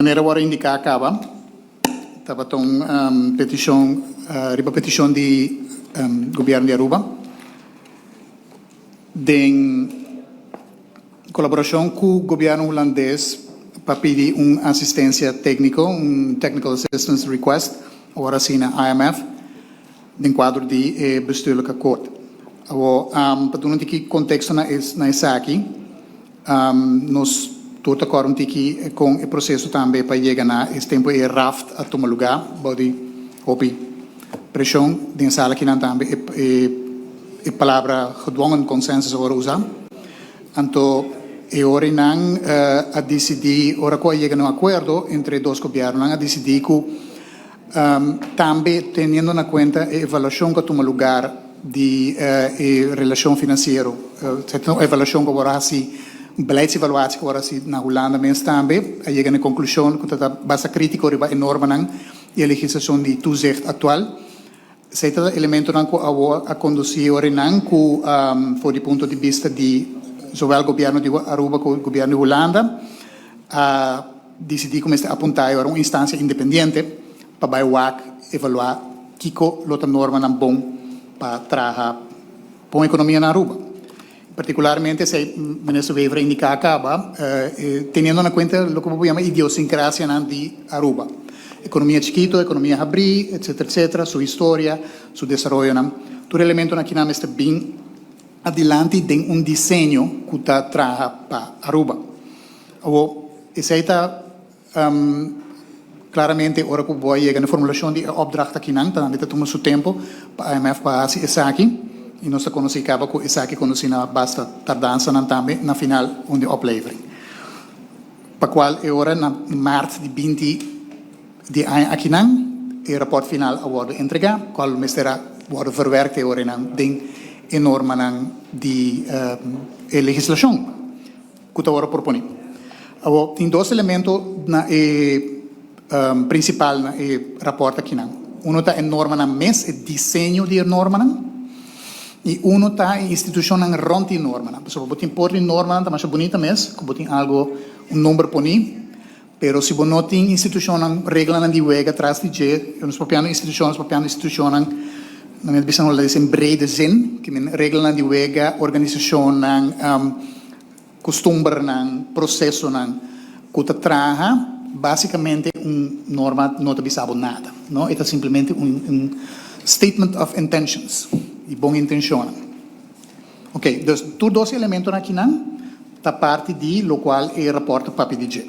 maneira agora indicar acaba estava petição riba petição de governo de Aruba em colaboração com o governo holandês para pedir assistência técnica, technical assistance request, agora sim na IMF, em quadro de bestuurlijke akkoord. Para dar um contexto na essa aqui, nós todos acordam que com o processo também para chegar na esse tempo é raft a tomar lugar, body hopi pressão de sala que não também é palavra gedwongen consensus agora usar. Então e ora não a decidir ora qual chega no acordo entre dois governos a decidir que também tendo na conta a avaliação que toma lugar de relação financeira, a avaliação que agora assim beleidsevaluatie agora assim na Holanda mas também a chega na conclusão que a base crítica riba enorme não e a legislação de toezicht atual certo elemento não a conduzir ora não com for do ponto de vista de zowel governo de Aruba como governo de Holanda a decidir como está apontar agora uma instância independente para evaluar que a norma não bom para trabalhar com a economia na Aruba. Particularmente, se o ministro Wever indica acaba, tendo na conta o que eu chamo idiosincrasia de Aruba. Economia chiquita, economia abrir, etc., sua história, seu desenvolvimento. Todo elemento aqui não está bem adelante de desenho que está trabalhando para Aruba. Esse está claramente, ora que vou chegar na formulação de opdracht aqui não, também toma seu tempo para a IMF para esse aqui. E nós conhecemos que essa aqui conhecemos basta tardança também na final onde oplevering. Para qual é hora na março de 20 de ano aqui não, o rapport final a word entregar, qual será word verwerkt ora não den enorme não de legislação que está agora propõe. Tem dois elementos na principal na rapport aqui não. Um está enorme na mês, o desenho de norma não. E uno está em instituição não ronde norma, não. Pessoal, botem por norma, tá mais bonita mesmo, que botem algo número poni, pero se não tem instituição não regra não de wega atrás de je, nós papiando instituição não é bisa não em brede zin, que men regra não de wega, organização não, costumbre não, processo não, que tá traja basicamente norma não te bisabo nada, não? É simplesmente statement of intentions. E boa intenção. Ok, então, todos os elementos aqui não, está parte de lo qual é o rapporto para PDG.